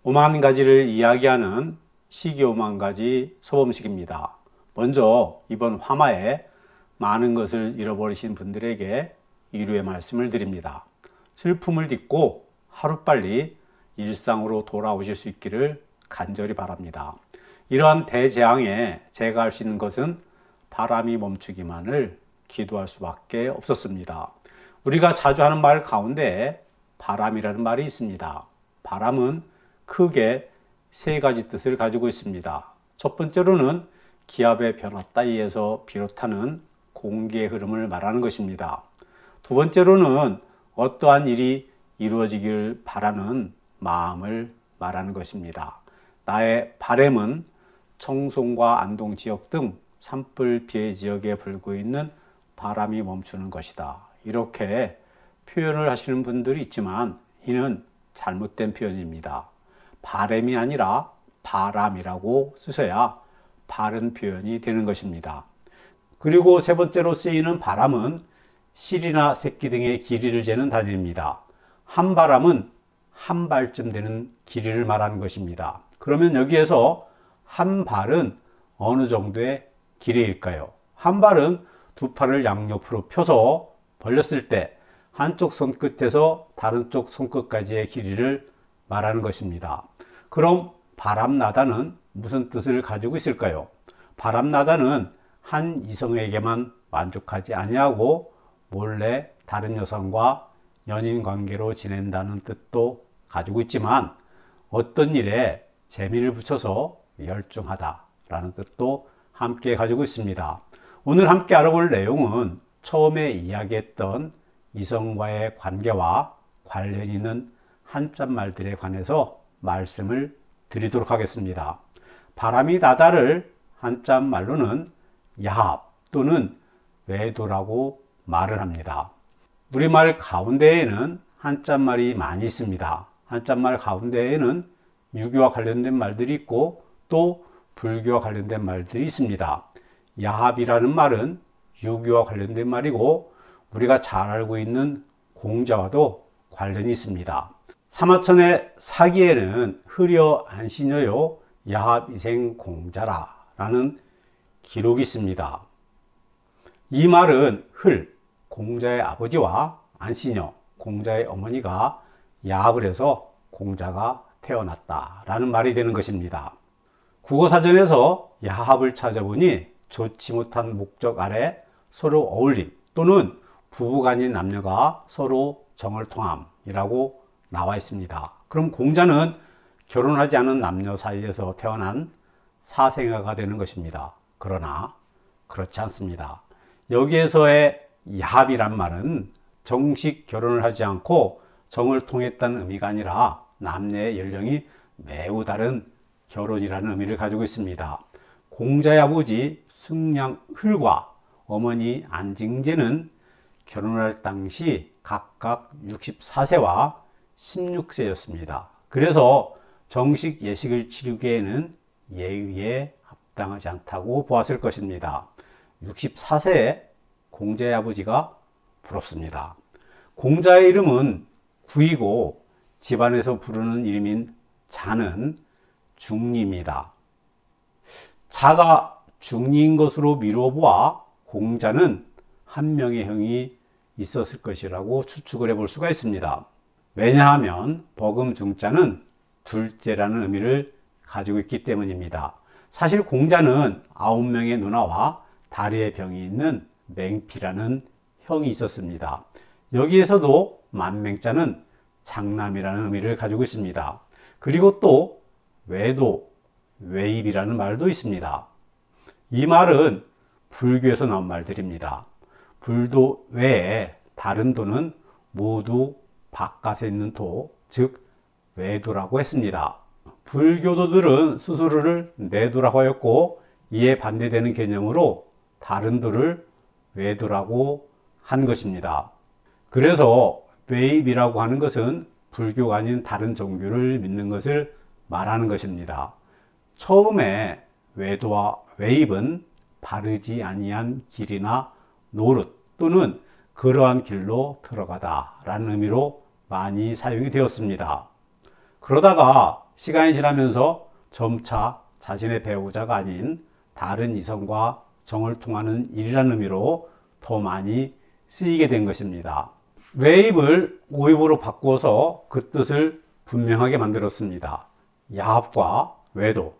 오만 가지를 이야기하는 시기 오만 가지 소범식입니다. 먼저 이번 화마에 많은 것을 잃어버리신 분들에게 위로의 말씀을 드립니다. 슬픔을 딛고 하루빨리 일상으로 돌아오실 수 있기를 간절히 바랍니다. 이러한 대재앙에 제가 할 수 있는 것은 바람이 멈추기만을 기도할 수밖에 없었습니다. 우리가 자주 하는 말 가운데 바람이라는 말이 있습니다. 바람은 크게 세 가지 뜻을 가지고 있습니다. 첫 번째로는 기압의 변화 따위에서 비롯하는 공기의 흐름을 말하는 것입니다. 두 번째로는 어떠한 일이 이루어지길 바라는 마음을 말하는 것입니다. 나의 바람은 청송과 안동 지역 등 산불 피해 지역에 불고 있는 바람이 멈추는 것이다. 이렇게 표현을 하시는 분들이 있지만 이는 잘못된 표현입니다. 바람이 아니라 바람이라고 쓰셔야 바른 표현이 되는 것입니다. 그리고 세 번째로 쓰이는 바람은 실이나 새끼 등의 길이를 재는 단위입니다. 한 바람은 한 발쯤 되는 길이를 말하는 것입니다. 그러면 여기에서 한 발은 어느 정도의 길이일까요? 한 발은 두 팔을 양옆으로 펴서 벌렸을 때 한쪽 손끝에서 다른 쪽 손끝까지의 길이를 말하는 것입니다. 그럼 바람나다는 무슨 뜻을 가지고 있을까요? 바람나다는 한 이성에게만 만족하지 아니하고 몰래 다른 여성과 연인 관계로 지낸다는 뜻도 가지고 있지만 어떤 일에 재미를 붙여서 열중하다라는 뜻도 함께 가지고 있습니다. 오늘 함께 알아볼 내용은 처음에 이야기했던 이성과의 관계와 관련 있는 한자말들에 관해서 말씀을 드리도록 하겠습니다. 바람이 나다를 한자말로는 야합 또는 외도라고 말을 합니다. 우리말 가운데에는 한자말이 많이 있습니다. 한자말 가운데에는 유교와 관련된 말들이 있고 또 불교와 관련된 말들이 있습니다. 야합이라는 말은 유교와 관련된 말이고 우리가 잘 알고 있는 공자와도 관련이 있습니다. 사마천의 사기에는 흐려 안시녀요 야합이생 공자라 라는 기록이 있습니다. 이 말은 흘, 공자의 아버지와 안시녀, 공자의 어머니가 야합을 해서 공자가 태어났다 라는 말이 되는 것입니다. 국어사전에서 야합을 찾아보니 좋지 못한 목적 아래 서로 어울림 또는 부부간인 남녀가 서로 정을 통함이라고 나와 있습니다. 그럼 공자는 결혼하지 않은 남녀 사이에서 태어난 사생아가 되는 것입니다. 그러나 그렇지 않습니다. 여기에서의 야합이란 말은 정식 결혼을 하지 않고 정을 통했다는 의미가 아니라 남녀의 연령이 매우 다른 결혼이라는 의미를 가지고 있습니다. 공자의 아버지 승량흘과 어머니 안징제는 결혼할 당시 각각 64세와 16세였습니다. 그래서 정식 예식을 치르기에는 예의에 합당하지 않다고 보았을 것입니다. 64세의 공자의 아버지가 부럽습니다. 공자의 이름은 구이고 집안에서 부르는 이름인 자는 중리입니다. 자가 중리인 것으로 미루어 보아 공자는 한 명의 형이 있었을 것이라고 추측을 해볼 수가 있습니다. 왜냐하면 버금중자는 둘째라는 의미를 가지고 있기 때문입니다. 사실 공자는 9명의 누나와 다리에 병이 있는 맹피라는 형이 있었습니다. 여기에서도 만맹자는 장남이라는 의미를 가지고 있습니다. 그리고 또 외도, 외입이라는 말도 있습니다. 이 말은 불교에서 나온 말들입니다. 불도 외에 다른 도는 모두 바깥에 있는 도, 즉 외도라고 했습니다. 불교도들은 스스로를 내도라고 하였고 이에 반대되는 개념으로 다른 도를 외도라고 한 것입니다. 그래서 외입이라고 하는 것은 불교가 아닌 다른 종교를 믿는 것을 말하는 것입니다. 처음에 외도와 외입은 바르지 아니한 길이나 노릇 또는 그러한 길로 들어가다 라는 의미로 많이 사용이 되었습니다. 그러다가 시간이 지나면서 점차 자신의 배우자가 아닌 다른 이성과 정을 통하는 일이라는 의미로 더 많이 쓰이게 된 것입니다. 웨이브를 오입으로 바꾸어서 그 뜻을 분명하게 만들었습니다. 야합과 외도,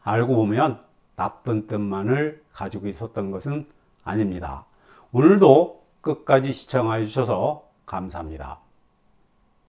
알고 보면 나쁜 뜻만을 가지고 있었던 것은 아닙니다. 오늘도 끝까지 시청해 주셔서 감사합니다.